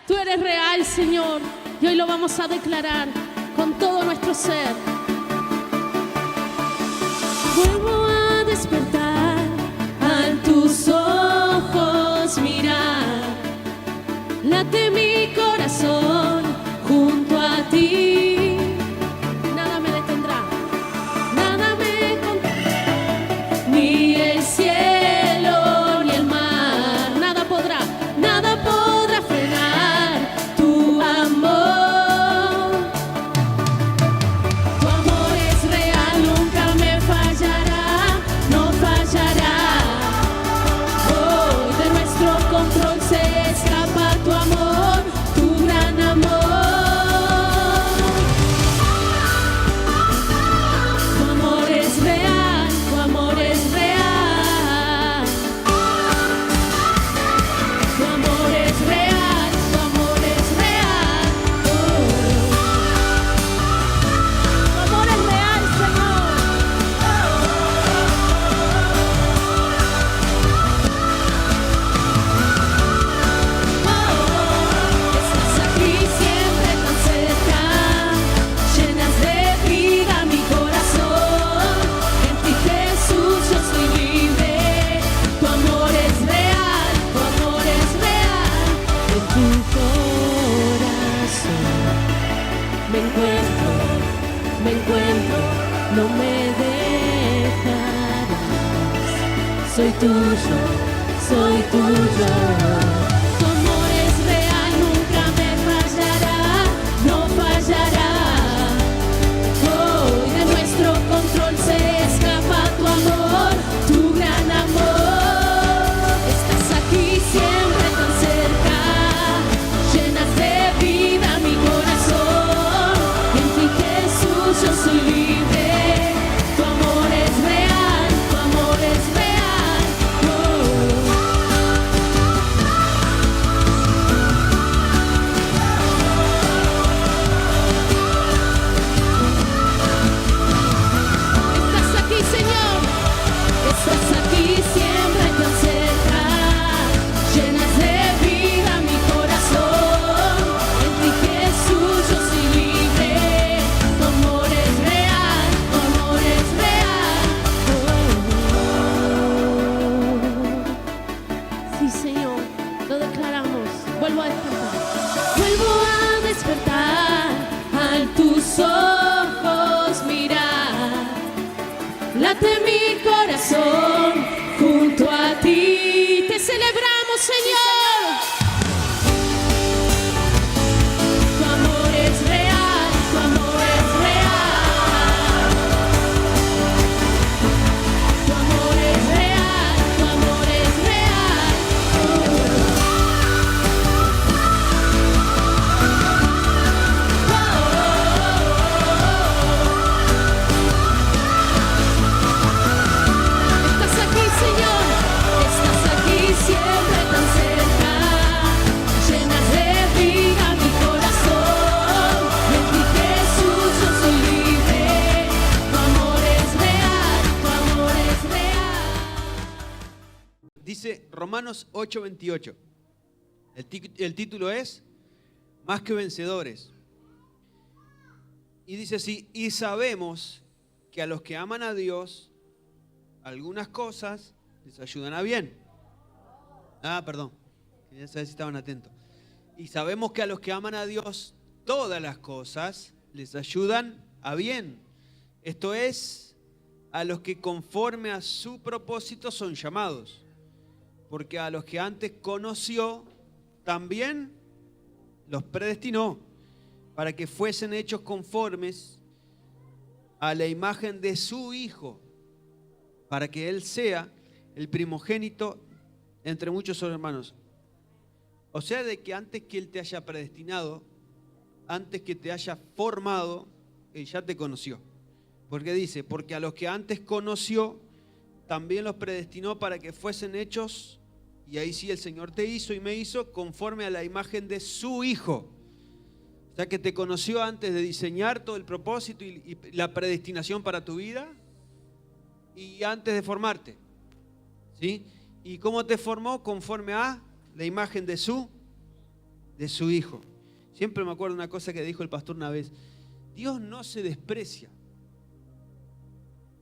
Tú eres real, Señor, y hoy lo vamos a declarar con todo nuestro ser. Vuelvo a despertar al tus ojos mirar, late mi corazón junto a ti. Nada me detendrá, nada me contendrá, ni el cielo ni el mar, nada podrá frenar tu amor. Tu amor es real, nunca me fallará, no fallará. Hoy de nuestro control se escapa tu amor, tu gran amor. Tu amor es real, tu amor es real. Tu amor es real, tu amor es real. Tu amor es real, Señor. Estás aquí siempre tan cerca, llenas de vida mi corazón. En ti, Jesús, yo soy libre. Tu amor es real, tu amor es real. En tu corazón me encuentro, no me dejarás. Soy tuyo, soy tuyo. Tu amor es real, nunca me fallará, no fallará. Hoy de nuestro control se escapa tu amor, tu gran amor. Estás aquí siempre tan cerca, llenas de vida mi corazón. En ti, Jesús, yo soy libre. Tu amor es real, tu amor es real. Estás aquí, Señor. Estás aquí siempre tan cerca, llenas de vida mi corazón. En ti, Jesús, yo soy libre. Tu amor es real, tu amor es real. Sí, Señor, lo declaramos. Vuelvo a despertar. Vuelvo a despertar al tus ojos mirar, late mi corazón junto a ti. Te celebramos, Señor. Tu amor es real, tu amor es real. Tu amor es real, tu amor es real. Estás aquí, Señor. Estás aquí siempre tan cerca, llenas de vida mi corazón. En ti, Jesús, yo soy libre. Tu amor es real, tu amor es real. Dice Romanos 8:28. El título es Más que vencedores. Y dice así: y sabemos que a los que aman a Dios, algunas cosas les ayudan a bien. Perdón, quería saber si estaban atentos. Y sabemos que a los que aman a Dios, todas las cosas les ayudan a bien. Esto es, a los que conforme a su propósito son llamados. Porque a los que antes conoció, también los predestinó para que fuesen hechos conformes a la imagen de su Hijo, para que Él sea el primogénito entre muchos hermanos. O sea, de que antes que Él te haya predestinado, antes que te haya formado, Él ya te conoció. Porque dice, porque a los que antes conoció, también los predestinó para que fuesen hechos, y ahí sí el Señor te hizo y me hizo, conforme a la imagen de su Hijo. O sea, que te conoció antes de diseñar todo el propósito y la predestinación para tu vida, y antes de formarte. ¿Sí? ¿Y cómo te formó? Conforme a la imagen de su Hijo. Siempre me acuerdo una cosa que dijo el pastor una vez. Dios no se desprecia.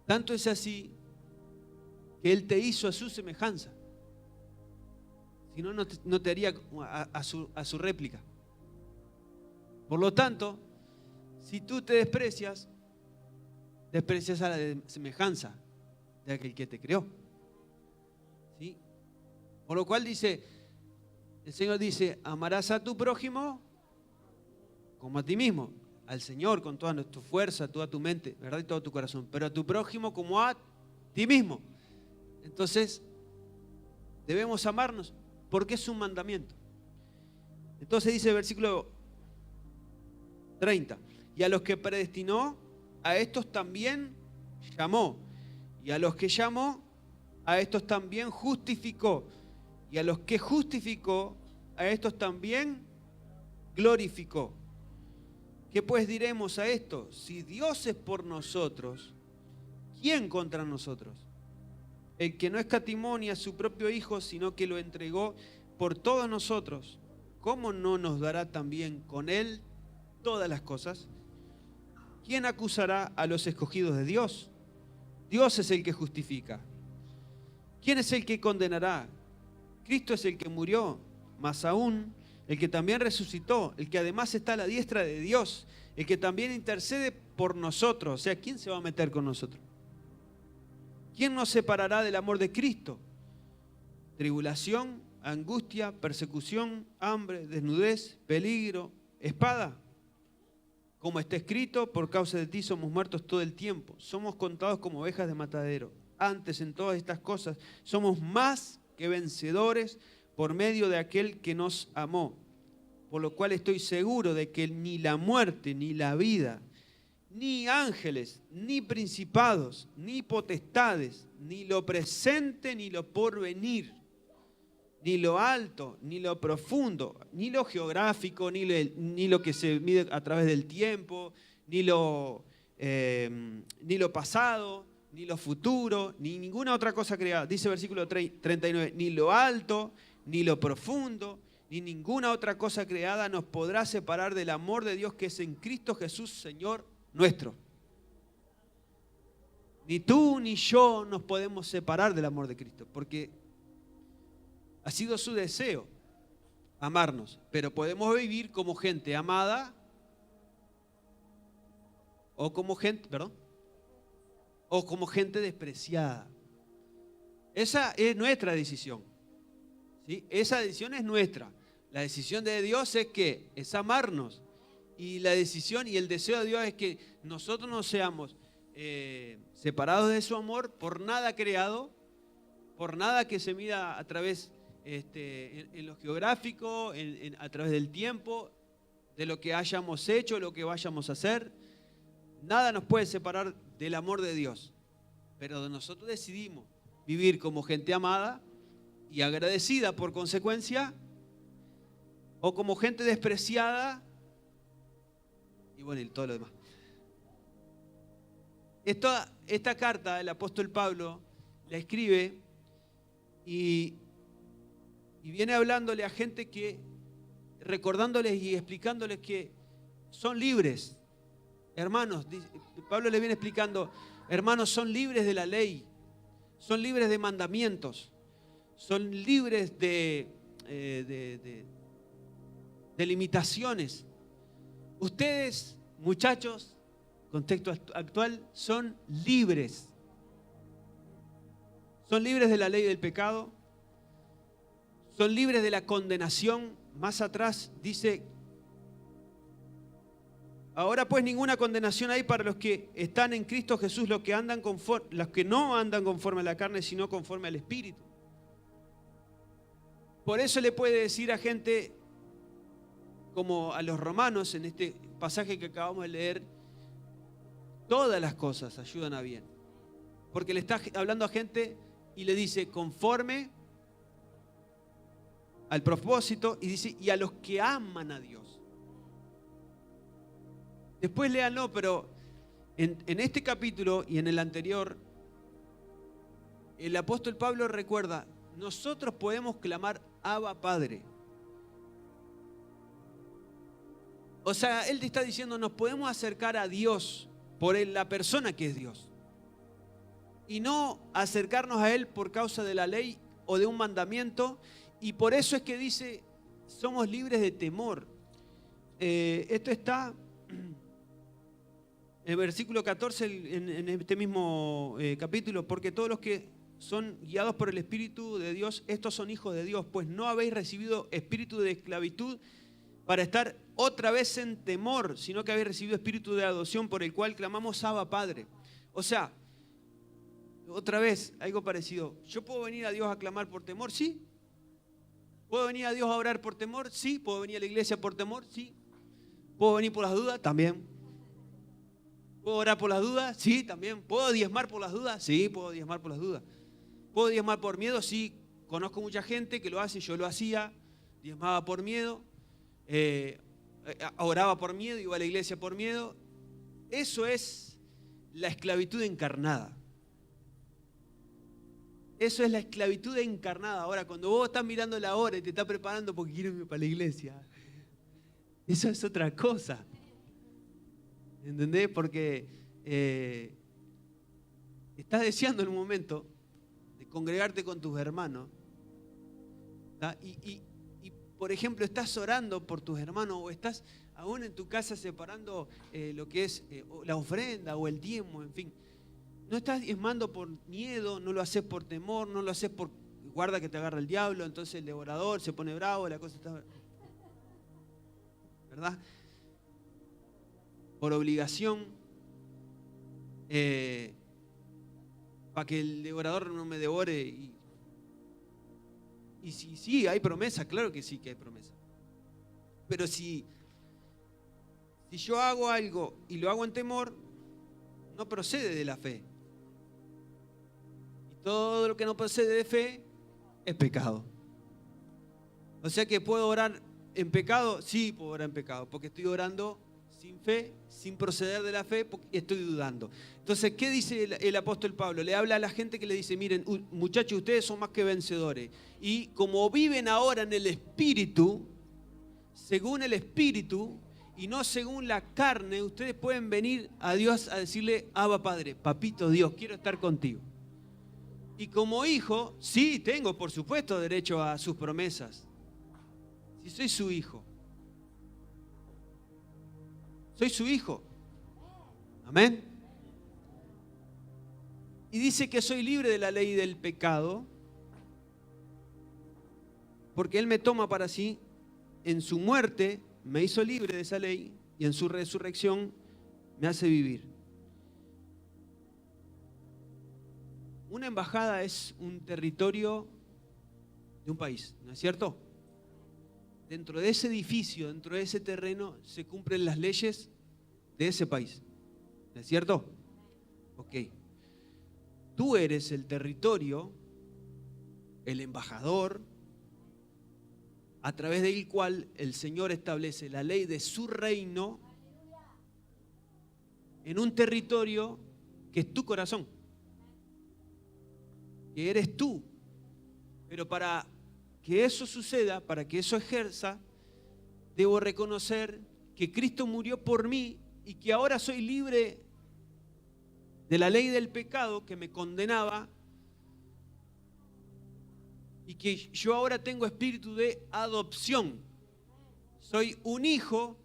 Tanto es así que Él te hizo a su semejanza. Si no, no te haría a su réplica. Por lo tanto, si tú te desprecias, desprecias a la semejanza de aquel que te creó. ¿Sí? Por lo cual dice, el Señor dice, amarás a tu prójimo como a ti mismo. Al Señor con toda tu fuerza, toda tu mente, ¿verdad? Y todo tu corazón. Pero a tu prójimo como a ti mismo. Entonces, debemos amarnos porque es un mandamiento. Entonces dice el versículo 30. Y a los que predestinó, a estos también llamó. Y a los que llamó, a estos también justificó. Y a los que justificó, a estos también glorificó. ¿Qué pues diremos a esto? Si Dios es por nosotros, ¿quién contra nosotros? El que no escatimó ni a su propio Hijo, sino que lo entregó por todos nosotros, ¿cómo no nos dará también con Él todas las cosas? ¿Quién acusará a los escogidos de Dios? Dios es el que justifica. ¿Quién es el que condenará? Cristo es el que murió, más aún el que también resucitó, el que además está a la diestra de Dios, el que también intercede por nosotros. O sea, ¿quién se va a meter con nosotros? ¿Quién nos separará del amor de Cristo? Tribulación, angustia, persecución, hambre, desnudez, peligro, espada. Como está escrito, por causa de ti somos muertos todo el tiempo. Somos contados como ovejas de matadero. Antes, en todas estas cosas, somos más que vencedores por medio de aquel que nos amó. Por lo cual estoy seguro de que ni la muerte, ni la vida, ni ángeles, ni principados, ni potestades, ni lo presente, ni lo porvenir, ni lo alto, ni lo profundo, ni lo geográfico, ni lo que se mide a través del tiempo, ni lo pasado, ni lo futuro, ni ninguna otra cosa creada. Dice versículo 39, ni lo alto, ni lo profundo, ni ninguna otra cosa creada nos podrá separar del amor de Dios que es en Cristo Jesús, Señor nuestro. Ni tú ni yo nos podemos separar del amor de Cristo, porque ha sido su deseo amarnos, pero podemos vivir como gente amada o como gente, o como gente despreciada. Esa es nuestra decisión. ¿Sí? Esa decisión es nuestra. La decisión de Dios es amarnos. Y la decisión y el deseo de Dios es que nosotros no seamos separados de su amor por nada creado, por nada que se mida a través en lo geográfico, a través del tiempo, de lo que hayamos hecho, lo que vayamos a hacer. Nada nos puede separar del amor de Dios. Pero nosotros decidimos vivir como gente amada y agradecida por consecuencia, o como gente despreciada y bueno, y todo lo demás. Esta carta el apóstol Pablo la escribe y viene hablándole a gente que, recordándoles y explicándoles que son libres. Hermanos, Pablo le viene explicando, hermanos, son libres de la ley, son libres de mandamientos, son libres de limitaciones. Ustedes, muchachos, contexto actual, son libres. Son libres de la ley del pecado, son libres de la condenación. Más atrás dice, ahora pues ninguna condenación hay para los que están en Cristo Jesús, los que no andan conforme a la carne, sino conforme al Espíritu. Por eso le puede decir a gente como a los romanos en este pasaje que acabamos de leer, todas las cosas ayudan a bien. Porque le está hablando a gente y le dice conforme al propósito, y dice y a los que aman a Dios. Después léanlo, pero en este capítulo y en el anterior, el apóstol Pablo recuerda, nosotros podemos clamar Abba Padre. O sea, él te está diciendo, nos podemos acercar a Dios por la persona que es Dios. Y no acercarnos a Él por causa de la ley o de un mandamiento. Y por eso es que dice, somos libres de temor. Esto está en el versículo 14, en este mismo capítulo. Porque todos los que son guiados por el Espíritu de Dios, estos son hijos de Dios. Pues no habéis recibido espíritu de esclavitud para estar otra vez en temor, sino que habéis recibido espíritu de adopción por el cual clamamos Abba Padre. O sea, otra vez, algo parecido. ¿Yo puedo venir a Dios a clamar por temor? Sí. ¿Puedo venir a Dios a orar por temor? Sí. ¿Puedo venir a la iglesia por temor? Sí. ¿Puedo venir por las dudas? También. ¿Puedo orar por las dudas? Sí, también. ¿Puedo diezmar por las dudas? Sí, puedo diezmar por las dudas. ¿Puedo diezmar por miedo? Sí. Conozco mucha gente que lo hace, yo lo hacía, diezmaba por miedo. Oraba por miedo, iba a la iglesia por miedo. Eso es la esclavitud encarnada. Eso es la esclavitud encarnada. Ahora, cuando vos estás mirando la hora y te estás preparando porque quieres ir para la iglesia, eso es otra cosa. ¿Entendés? Porque estás deseando en un momento de congregarte con tus hermanos. Y por ejemplo, estás orando por tus hermanos o estás aún en tu casa separando lo que es la ofrenda o el diezmo, en fin. No estás diezmando por miedo, no lo haces por temor, no lo haces por guarda que te agarra el diablo, entonces el devorador se pone bravo, la cosa está... ¿Verdad? Por obligación, para que el devorador no me devore. Y sí, hay promesa, claro que sí que hay promesa. Pero si yo hago algo y lo hago en temor, no procede de la fe. Y todo lo que no procede de fe es pecado. O sea que ¿puedo orar en pecado? Sí, puedo orar en pecado, porque estoy orando sin fe, sin proceder de la fe, porque estoy dudando. Entonces, ¿qué dice el apóstol Pablo? Le habla a la gente que le dice, miren, muchachos, ustedes son más que vencedores. Y como viven ahora en el Espíritu, según el Espíritu, y no según la carne, ustedes pueden venir a Dios a decirle, Abba Padre, papito Dios, quiero estar contigo. Y como hijo, sí, tengo por supuesto derecho a sus promesas. Si soy su hijo. Soy su hijo. Amén. Y dice que soy libre de la ley del pecado, porque Él me toma para sí. En su muerte me hizo libre de esa ley y en su resurrección me hace vivir. Una embajada es un territorio de un país, ¿no es cierto? Dentro de ese edificio, dentro de ese terreno, se cumplen las leyes de ese país. ¿No es cierto? Ok. Tú eres el territorio, el embajador, a través del cual el Señor establece la ley de su reino en un territorio que es tu corazón, que eres tú. Pero para que eso suceda, para que eso ejerza, debo reconocer que Cristo murió por mí y que ahora soy libre de la ley del pecado que me condenaba y que yo ahora tengo espíritu de adopción. Soy un hijo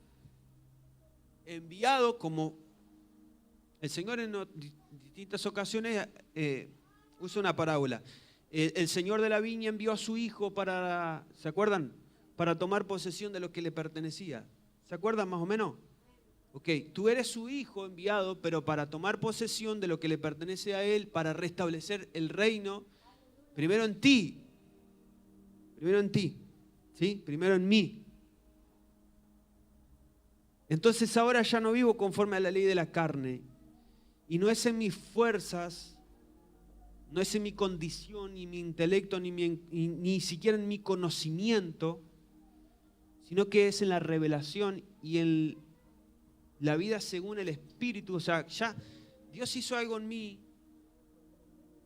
enviado, como el Señor en distintas ocasiones usa una parábola. El señor de la viña envió a su hijo para, ¿se acuerdan? Para tomar posesión de lo que le pertenecía. ¿Se acuerdan más o menos? Ok, tú eres su hijo enviado, pero para tomar posesión de lo que le pertenece a él, para restablecer el reino, primero en ti, primero en ti, ¿sí? Primero en mí. Entonces ahora ya no vivo conforme a la ley de la carne, y no es en mis fuerzas, no es en mi condición, ni mi intelecto, ni siquiera en mi conocimiento, sino que es en la revelación y en la vida según el Espíritu. O sea, ya Dios hizo algo en mí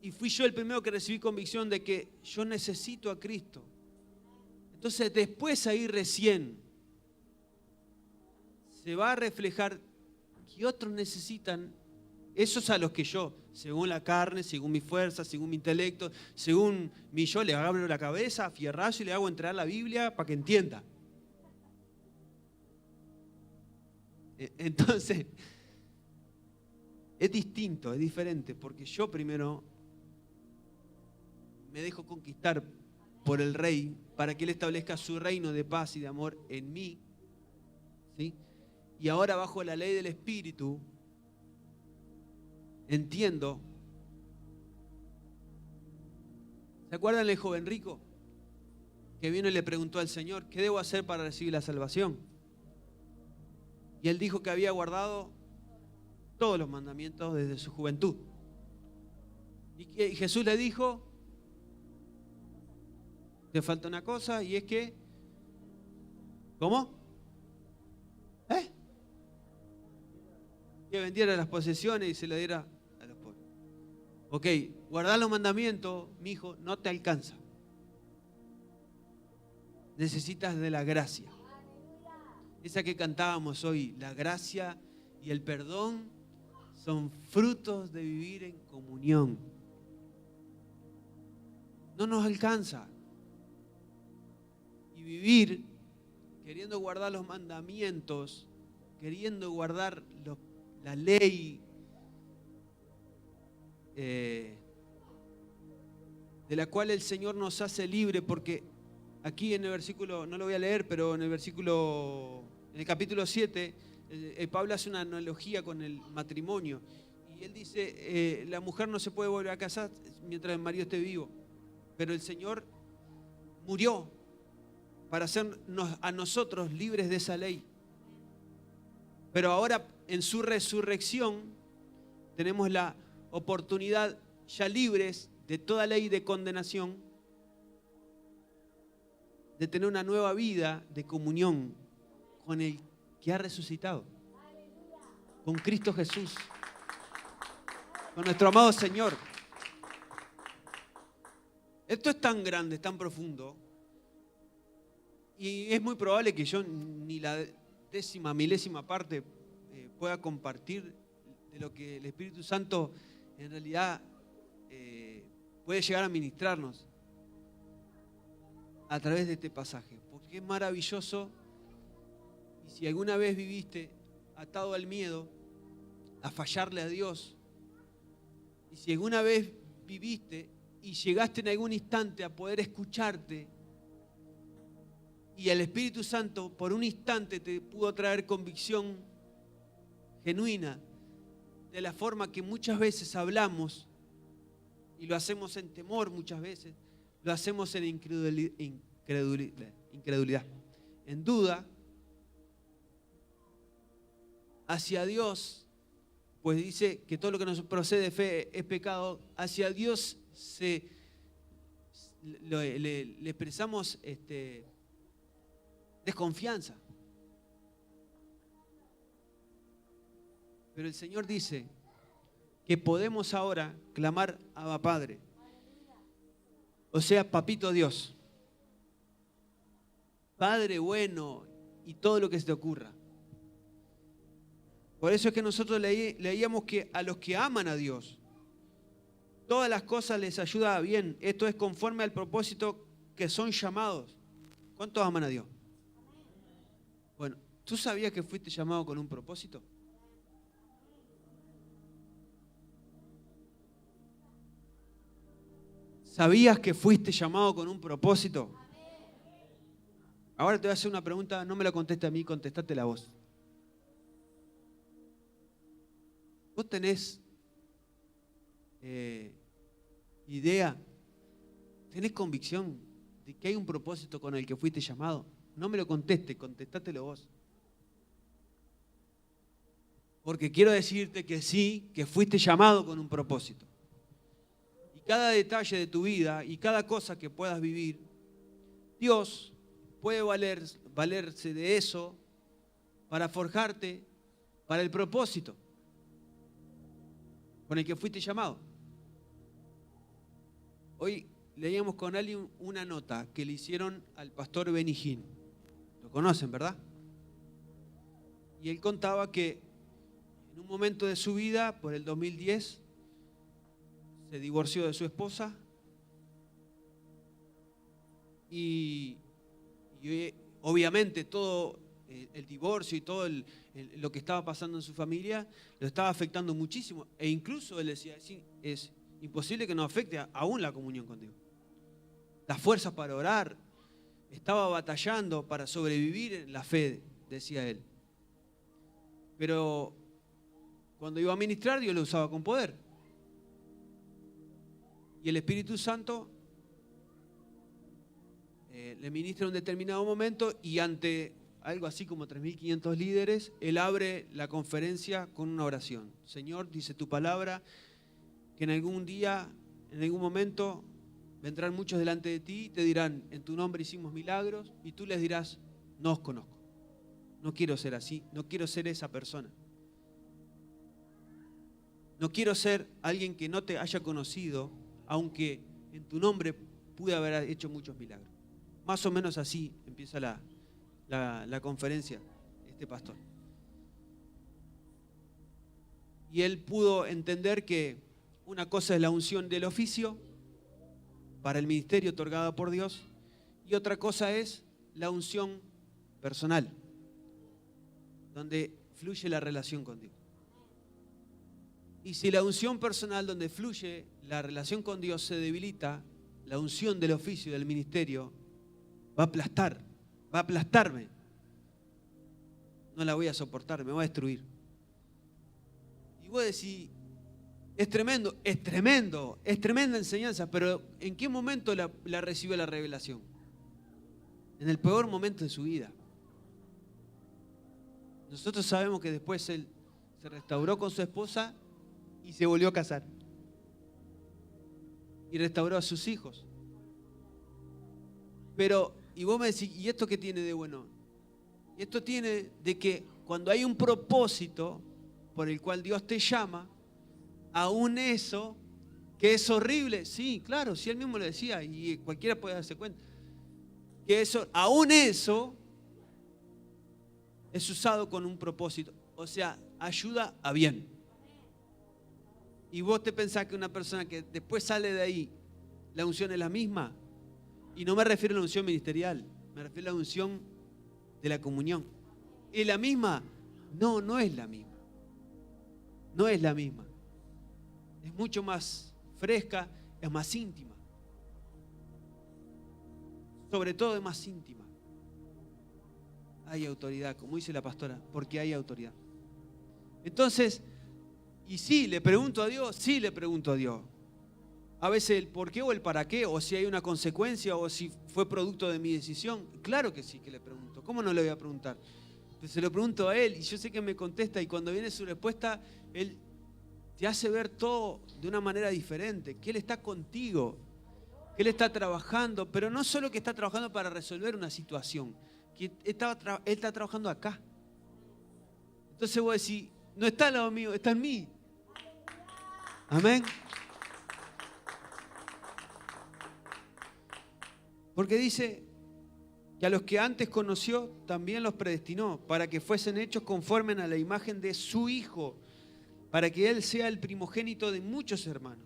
y fui yo el primero que recibí convicción de que yo necesito a Cristo. Entonces después ahí recién se va a reflejar que otros necesitan, esos a los que yo, según la carne, según mi fuerza, según mi intelecto, según mi yo, le abro la cabeza a fierrazo y le hago entrar la Biblia para que entienda. Entonces, es distinto, es diferente, porque yo primero me dejo conquistar por el Rey para que Él establezca su reino de paz y de amor en mí, ¿sí? Y ahora bajo la ley del Espíritu entiendo. ¿Se acuerdan del joven rico que vino y le preguntó al Señor, ¿qué debo hacer para recibir la salvación? Y él dijo que había guardado todos los mandamientos desde su juventud. Y Jesús le dijo, te falta una cosa, y es que, ¿cómo? Que vendiera las posesiones y se le diera a los pobres. Ok, guardar los mandamientos, mi hijo, no te alcanza. Necesitas de la gracia. Esa que cantábamos hoy, la gracia y el perdón son frutos de vivir en comunión. No nos alcanza. Y vivir queriendo guardar los mandamientos, queriendo guardar la ley de la cual el Señor nos hace libre, porque aquí en el versículo, no lo voy a leer, pero en el capítulo 7, Pablo hace una analogía con el matrimonio. Y él dice, la mujer no se puede volver a casar mientras el marido esté vivo. Pero el Señor murió para hacernos a nosotros libres de esa ley. Pero ahora en su resurrección tenemos la oportunidad, ya libres de toda ley de condenación, de tener una nueva vida de comunión con el que ha resucitado, con Cristo Jesús, con nuestro amado Señor. Esto es tan grande, es tan profundo, y es muy probable que yo ni la milésima parte pueda compartir de lo que el Espíritu Santo en realidad puede llegar a ministrarnos a través de este pasaje, porque es maravilloso. Y si alguna vez viviste atado al miedo, a fallarle a Dios, y si alguna vez viviste y llegaste en algún instante a poder escucharte, y el Espíritu Santo por un instante te pudo traer convicción genuina de la forma que muchas veces hablamos, y lo hacemos en temor muchas veces, lo hacemos en incredulidad, en duda hacia Dios, pues dice que todo lo que nos procede de fe es pecado. Hacia Dios le expresamos desconfianza. Pero el Señor dice que podemos ahora clamar Abba Padre, o sea, Papito Dios, Padre bueno y todo lo que se te ocurra. Por eso es que nosotros leíamos que a los que aman a Dios, todas las cosas les ayuda bien. Esto es conforme al propósito que son llamados. ¿Cuántos aman a Dios? Bueno, ¿tú sabías que fuiste llamado con un propósito? ¿Sabías que fuiste llamado con un propósito? Ahora te voy a hacer una pregunta, no me la conteste a mí, contestátela a vos. ¿Vos tenés idea, tenés convicción de que hay un propósito con el que fuiste llamado? No me lo conteste, contestátelo vos. Porque quiero decirte que sí, que fuiste llamado con un propósito. Y cada detalle de tu vida y cada cosa que puedas vivir, Dios puede valerse de eso para forjarte para el propósito con el que fuiste llamado. Hoy leíamos con alguien una nota que le hicieron al pastor Benny Hinn. Lo conocen, ¿verdad? Y él contaba que en un momento de su vida, por el 2010, se divorció de su esposa y obviamente todo el divorcio y todo lo que estaba pasando en su familia lo estaba afectando muchísimo. E incluso él decía, es imposible que nos afecte aún la comunión con Dios. Las fuerzas para orar, estaba batallando para sobrevivir en la fe, decía él. Pero cuando iba a ministrar, Dios lo usaba con poder. Y el Espíritu Santo le ministra en un determinado momento y ante algo así como 3.500 líderes, él abre la conferencia con una oración. Señor, dice tu palabra, que en algún día, en algún momento, vendrán muchos delante de ti y te dirán, en tu nombre hicimos milagros, y tú les dirás, no os conozco. No quiero ser así, no quiero ser esa persona. No quiero ser alguien que no te haya conocido, aunque en tu nombre pude haber hecho muchos milagros. Más o menos así empieza la conferencia, este pastor. Y él pudo entender que una cosa es la unción del oficio para el ministerio otorgada por Dios y otra cosa es la unción personal, donde fluye la relación con Dios. Y si la unción personal donde fluye la relación con Dios se debilita, la unción del oficio del ministerio va a aplastarme. No la voy a soportar, me va a destruir. Y vos decís, es tremenda enseñanza, pero ¿en qué momento la recibe la revelación? En el peor momento de su vida. Nosotros sabemos que después él se restauró con su esposa y se volvió a casar. Y restauró a sus hijos. Pero, y vos me decís, ¿y esto qué tiene de bueno? Y esto tiene de que cuando hay un propósito por el cual Dios te llama, aún eso, que es horrible, sí, claro, sí, él mismo lo decía y cualquiera puede darse cuenta, que eso, aún eso es usado con un propósito, o sea, ayuda a bien. Y vos te pensás que una persona que después sale de ahí, la unción es la misma, y no me refiero a la unción ministerial, me refiero a la unción de la comunión. ¿Es la misma? No, no es la misma. No es la misma. Es mucho más fresca, es más íntima. Sobre todo es más íntima. Hay autoridad, como dice la pastora, porque hay autoridad. Entonces, y sí, le pregunto a Dios, sí le pregunto a Dios. A veces el por qué o el para qué, o si hay una consecuencia, o si fue producto de mi decisión. Claro que sí que le pregunto. ¿Cómo no le voy a preguntar? Pues se lo pregunto a él y yo sé que me contesta y cuando viene su respuesta, él te hace ver todo de una manera diferente, que él está contigo, que él está trabajando, pero no solo que está trabajando para resolver una situación, que él está trabajando acá. Entonces vos decís, no está al lado mío, está en mí. Amén. Porque dice que a los que antes conoció también los predestinó para que fuesen hechos conforme a la imagen de su Hijo, para que Él sea el primogénito de muchos hermanos.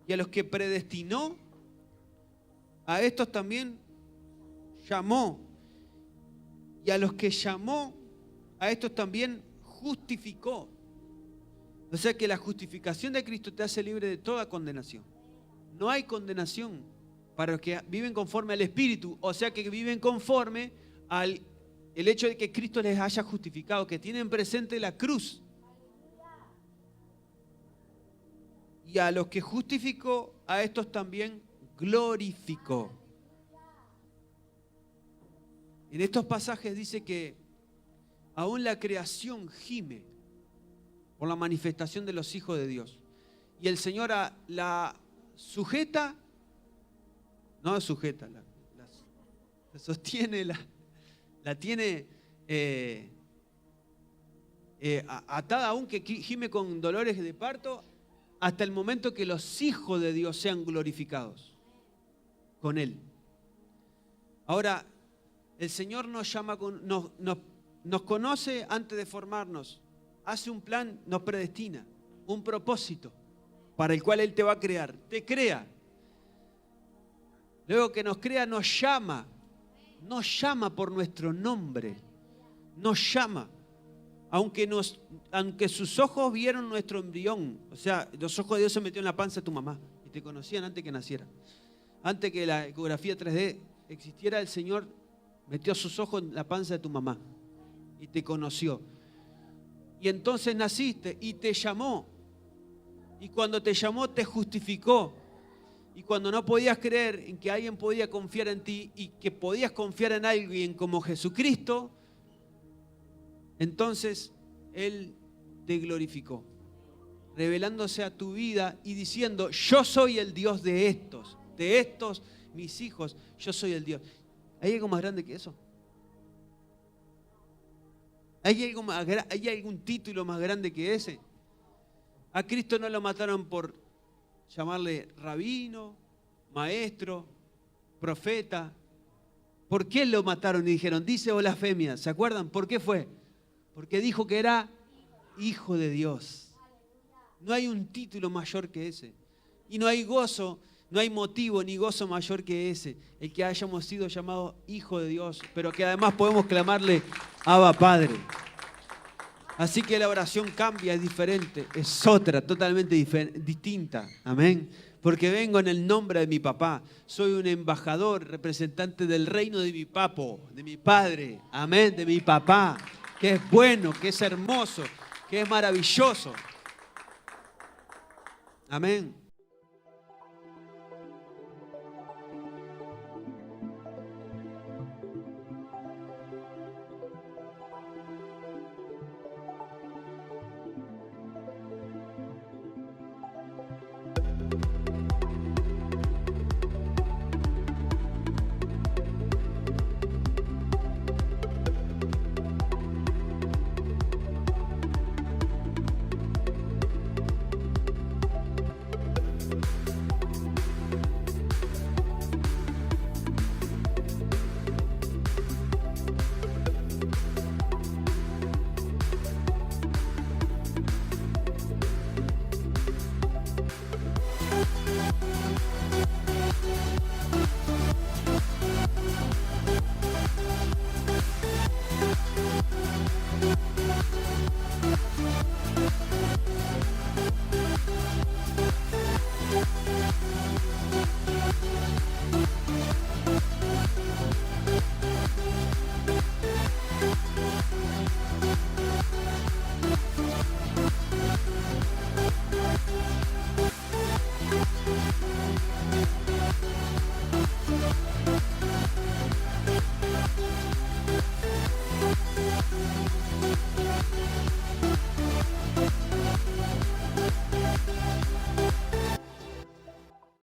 Y a los que predestinó, a estos también llamó. Y a los que llamó, a estos también justificó. O sea que la justificación de Cristo te hace libre de toda condenación. No hay condenación para los que viven conforme al Espíritu, o sea que viven conforme al el hecho de que Cristo les haya justificado, que tienen presente la cruz. Y a los que justificó, a estos también glorificó. En estos pasajes dice que aún la creación gime por la manifestación de los hijos de Dios. Y el Señor la sujeta, no sujeta, la sostiene, la tiene atada aún, que gime con dolores de parto, hasta el momento que los hijos de Dios sean glorificados con Él. Ahora, el Señor nos llama, nos conoce antes de formarnos, hace un plan, nos predestina, un propósito para el cual Él te va a crear, te crea. Luego que nos crea, nos llama por nuestro nombre, nos llama. Aunque sus ojos vieron nuestro embrión, o sea, los ojos de Dios se metió en la panza de tu mamá y te conocían antes que naciera. Antes que la ecografía 3D existiera, el Señor metió sus ojos en la panza de tu mamá y te conoció. Y entonces naciste y te llamó. Y cuando te llamó, te justificó. Y cuando no podías creer en que alguien podía confiar en ti y que podías confiar en alguien como Jesucristo, entonces Él te glorificó, revelándose a tu vida y diciendo: yo soy el Dios de estos, mis hijos, yo soy el Dios. ¿Hay algo más grande que eso? ¿Hay algún título más grande que ese? A Cristo no lo mataron por llamarle rabino, maestro, profeta. ¿Por qué lo mataron y dijeron, dice blasfemia? ¿Se acuerdan? ¿Por qué fue? Porque dijo que era hijo de Dios. No hay un título mayor que ese. Y no hay gozo, no hay motivo ni gozo mayor que ese. El que hayamos sido llamados hijo de Dios, pero que además podemos clamarle Abba Padre. Así que la oración cambia, es diferente, es otra, totalmente distinta. Amén. Porque vengo en el nombre de mi papá. Soy un embajador, representante del reino de mi papo, de mi padre. Amén, de mi papá. Que es bueno, que es hermoso, que es maravilloso. Amén.